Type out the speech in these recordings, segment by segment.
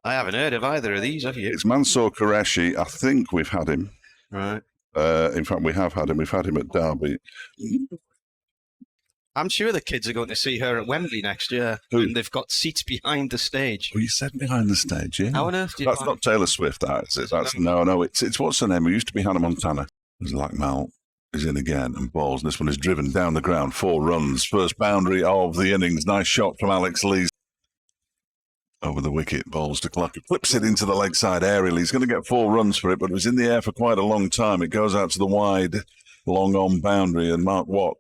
I haven't heard of either of these, have you? It's Mansour Qureshi. I think we've had him. Right. In fact, we have had him. We've had him at Derby. I'm sure the kids are going to see her at Wembley next year. Who? And they've got seats behind the stage. Oh, you said behind the stage, yeah? How on earth do you That's find- not Taylor Swift, that is it? That's, no, it's what's her name? It used to be Hannah Montana. It's like Mal is in again and balls. And this one is driven down the ground. 4 runs. First boundary of the innings. Nice shot from Alex Lees. Over the wicket, balls to Clark. He flips it into the leg side aerially. He's going to get 4 runs for it, but it was in the air for quite a long time. It goes out to the wide, long on boundary, and Mark Watt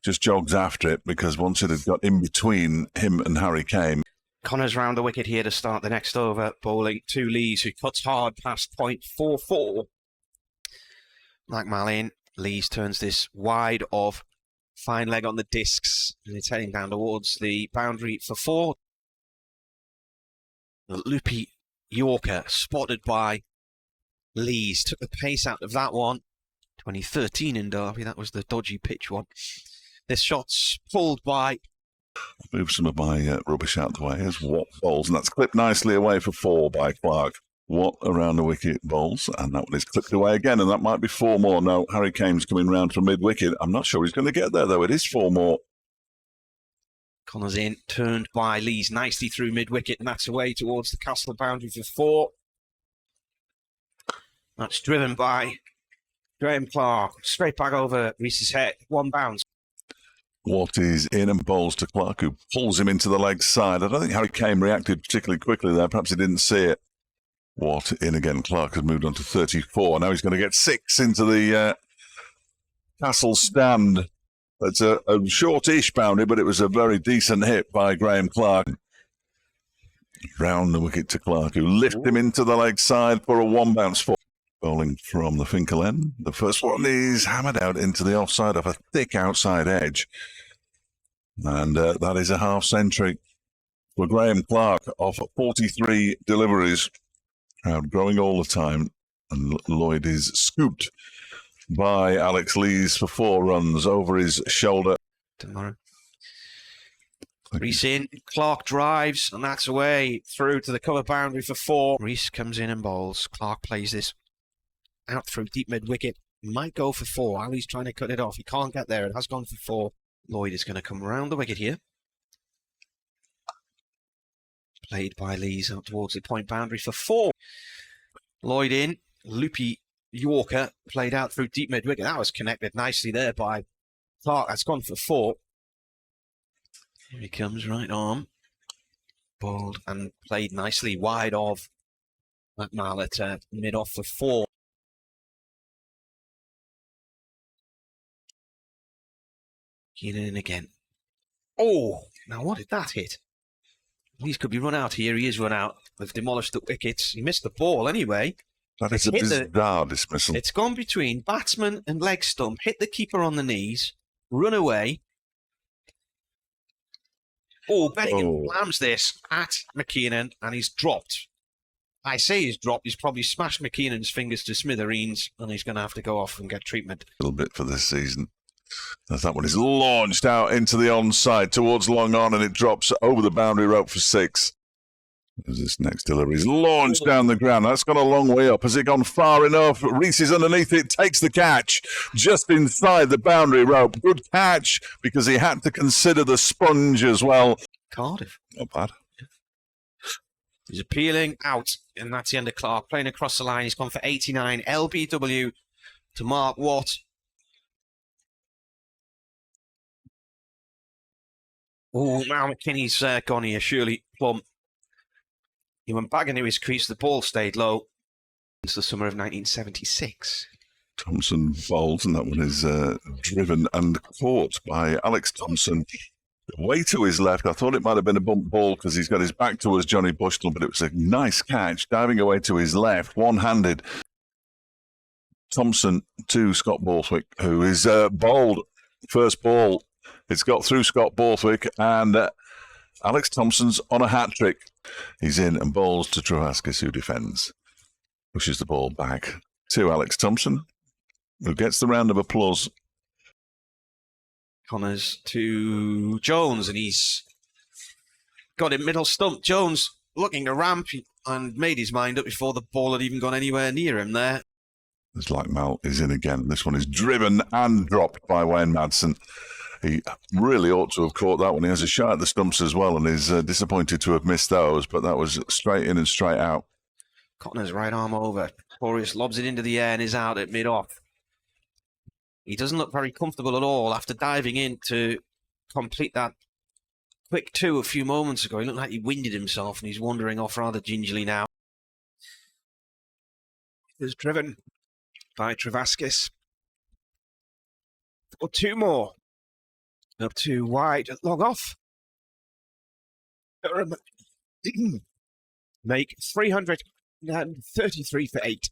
just jogs after it because once it had got in between him and Harry Kane. Connors round the wicket here to start the next over, bowling to Lees, who cuts hard past .44. Like Malin, Lees turns this wide of fine leg on the discs, and it's heading down towards the boundary for 4. The loopy Yorker spotted by Lees took the pace out of that one. 2013 in Derby, that was the dodgy pitch one. This shot's pulled by. Move some of my rubbish out the way as Watt bowls, and that's clipped nicely away for 4 by Clark. Watt around the wicket bowls, and that one is clipped away again, and that might be 4 more. No, Harry Kane's coming round from mid-wicket. I'm not sure he's going to get there, though. It is 4 more. Connors in, turned by Lees nicely through mid-wicket, and that's away towards the castle boundary for 4. That's driven by Graham Clark, straight back over Reese's head, 1 bounce. Watt is in and bowls to Clark, who pulls him into the leg side. I don't think Harry Kane reacted particularly quickly there. Perhaps he didn't see it. Watt in again. Clark has moved on to 34. Now he's going to get 6 into the castle stand. That's a shortish boundary, but it was a very decent hit by Graham Clark. Round the wicket to Clark, who lifted him into the leg side for a 1 bounce 4. Bowling from the Finkel end. The first one is hammered out into the offside of a thick outside edge. And that is a half century for Graham Clark off 43 deliveries. Crowd growing all the time. And Lloyd is scooped by Alex Lees for 4 runs over his shoulder. Tomorrow. Reese in, Clark drives, and that's away through to the cover boundary for 4. Reese comes in and bowls. Clark plays this out through deep mid-wicket. Might go for 4. Ali's trying to cut it off. He can't get there. It has gone for 4. Lloyd is going to come round the wicket here. Played by Lees out towards the point boundary for 4. Lloyd in, loopy Yorker, played out through deep mid-wicket. That was connected nicely there by Clark. That's gone for 4. Here he comes, right arm. Bowled and played nicely wide of that mallet, mid-off for 4. Keenan in again. Oh, now what did that hit? Lees could be run out here. He is run out. They've demolished the wickets. He missed the ball anyway. That is a bizarre dismissal. It's gone between batsman and leg stump, hit the keeper on the knees, run away. Oh, Bellingham slams this at McKinnon, and he's dropped. I say he's dropped. He's probably smashed McKinnon's fingers to smithereens, and he's going to have to go off and get treatment. A little bit for this season. As that one is launched out into the onside towards long on, and it drops over the boundary rope for 6. As this next delivery is launched down the ground. That's gone a long way up. Has it gone far enough? Reese is underneath it, takes the catch just inside the boundary rope. Good catch, because he had to consider the sponge as well. Cardiff. Not bad. He's appealing out, and that's the end of Clark. Playing across the line, he's gone for 89. LBW to Mark Watt. Oh, now McKinney's gone here, surely plump. He went back into his crease, the ball stayed low. It's the summer of 1976. Thompson bowls, and that one is driven and caught by Alex Thompson. Way to his left. I thought it might have been a bump ball because he's got his back towards Johnny Bushnell, but it was a nice catch, diving away to his left, one-handed. Thompson to Scott Borthwick, who is bowled. First ball. It's got through Scott Borthwick, and Alex Thompson's on a hat-trick. He's in and bowls to Travaskis, who defends. Pushes the ball back to Alex Thompson, who gets the round of applause. Connors to Jones, and he's got him middle stump. Jones looking to ramp and made his mind up before the ball had even gone anywhere near him there. It's like Mal is in again. This one is driven and dropped by Wayne Madsen. He really ought to have caught that one. He has a shot at the stumps as well and is disappointed to have missed those, but that was straight in and straight out. Cotner's right arm over. Pretorius lobs it into the air and is out at mid-off. He doesn't look very comfortable at all after diving in to complete that quick two a few moments ago. He looked like he winded himself and he's wandering off rather gingerly now. It was driven by Travaskis. Or two more. Up to wide, long off. Durham make 333 for 8.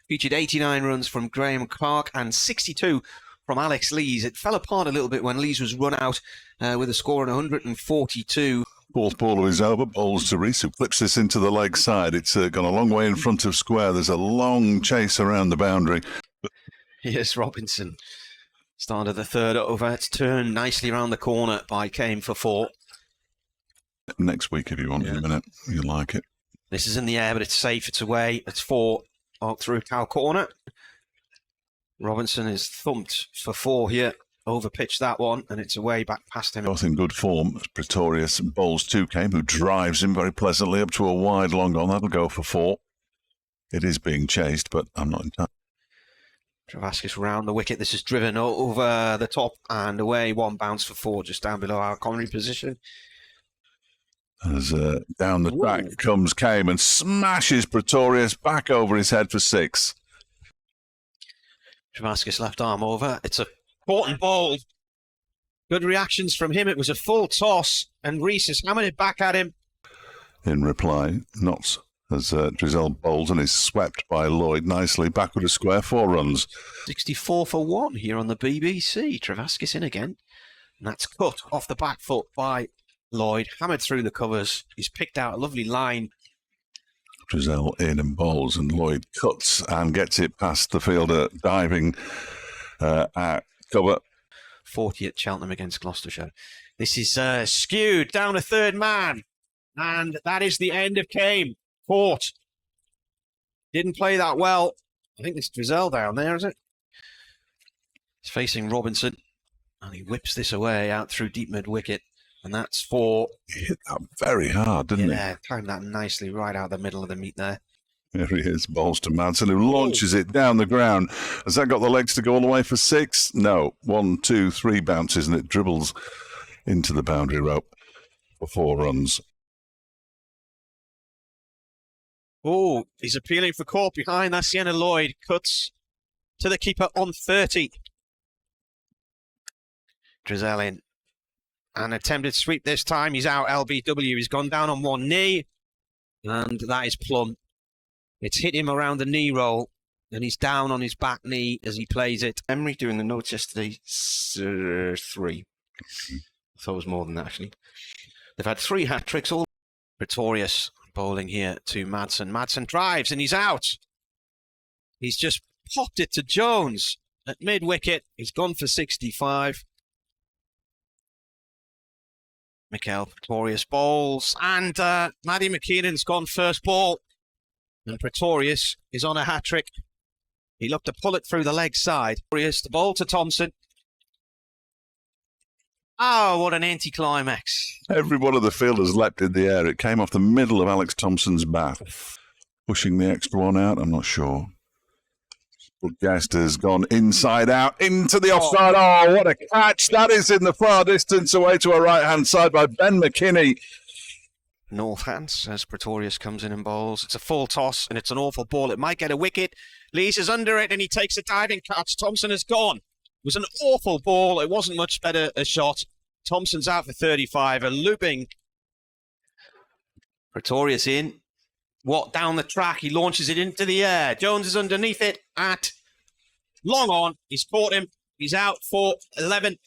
Featured 89 runs from Graham Clark and 62 from Alex Lees. It fell apart a little bit when Lees was run out with a score of 142. Fourth ball is over. Bowls to Rees, who flips this into the leg side. It's gone a long way in front of square. There's a long chase around the boundary. Here's Robinson. Start of the third over. It's turned nicely around the corner by Kane for 4. Next week, if you want, in a minute. You like it. This is in the air, but it's safe. It's away. It's 4 out through cow corner. Robinson is thumped for 4 here. Overpitched that one, and it's away back past him. Both in good form. Pretorius bowls to Kane, who drives him very pleasantly up to a wide long on. That'll go for 4. It is being chased, but I'm not entirely. Travaskis round the wicket. This is driven over the top and away. 1 bounce for 4, just down below our commentary position. As down the track comes Kane and smashes Pretorius back over his head for 6. Travaskis left arm over. It's a caught and bowled. Good reactions from him. It was a full toss, and Rees has hammered it back at him. In reply, Knotts as Drizel bowls and is swept by Lloyd nicely backward to square. 4 runs. 64 for 1 here on the BBC. Travaskis in again. And that's cut off the back foot by Lloyd. Hammered through the covers. He's picked out a lovely line. Drizel in and bowls, and Lloyd cuts and gets it past the fielder diving at cover. 40 at Cheltenham against Gloucestershire. This is skewed down a third man. And that is the end of Kane. Caught. Didn't play that well. I think it's Drizel down there, is it? He's facing Robinson. And he whips this away out through deep mid-wicket. And that's 4. He hit that very hard, didn't he? Yeah, timed that nicely right out the middle of the meat there. There he is, bowls to Madsen, who launches it down the ground. Has that got the legs to go all the way for 6? No. 1, 2, 3 bounces, and it dribbles into the boundary rope for 4 runs. Oh, he's appealing for caught behind. That's Sienna Lloyd. Cuts to the keeper on 30. Drizel in. An attempted sweep this time. He's out LBW. He's gone down on one knee. And that is plumb. It's hit him around the knee roll. And he's down on his back knee as he plays it. Emery doing the notes yesterday. 3. I thought it was more than that, actually. They've had 3 hat-tricks all. Pretorius bowling here to Madsen. Madsen drives and he's out. He's just popped it to Jones at mid-wicket. He's gone for 65. Mikael Pretorius bowls, and Maddie McKinnon's gone first ball. And Pretorius is on a hat-trick. He looked to pull it through the leg side. Pretorius, the ball to Thompson. Oh, what an anticlimax. Every one of the fielders leapt in the air. It came off the middle of Alex Thompson's bat. Pushing the extra one out, I'm not sure. But Guest has gone inside out into the offside. Oh, what a catch. That is in the far distance away to a right-hand side by Ben McKinney. North hands as Pretorius comes in and bowls. It's a full toss and it's an awful ball. It might get a wicket. Lees is under it and he takes a diving catch. Thompson is gone. It was an awful ball. It wasn't much better a shot. Thompson's out for 35. A looping. Pretorius in. What, down the track? He launches it into the air. Jones is underneath it at long on. He's caught him. He's out for 11.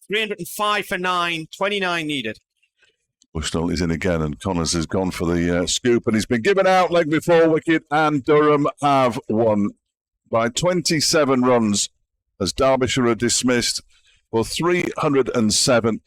305 for 9. 29 needed. Bushnell is in again, and Connors has gone for the scoop, and he's been given out leg before wicket, and Durham have won by 27 runs as Derbyshire are dismissed for 307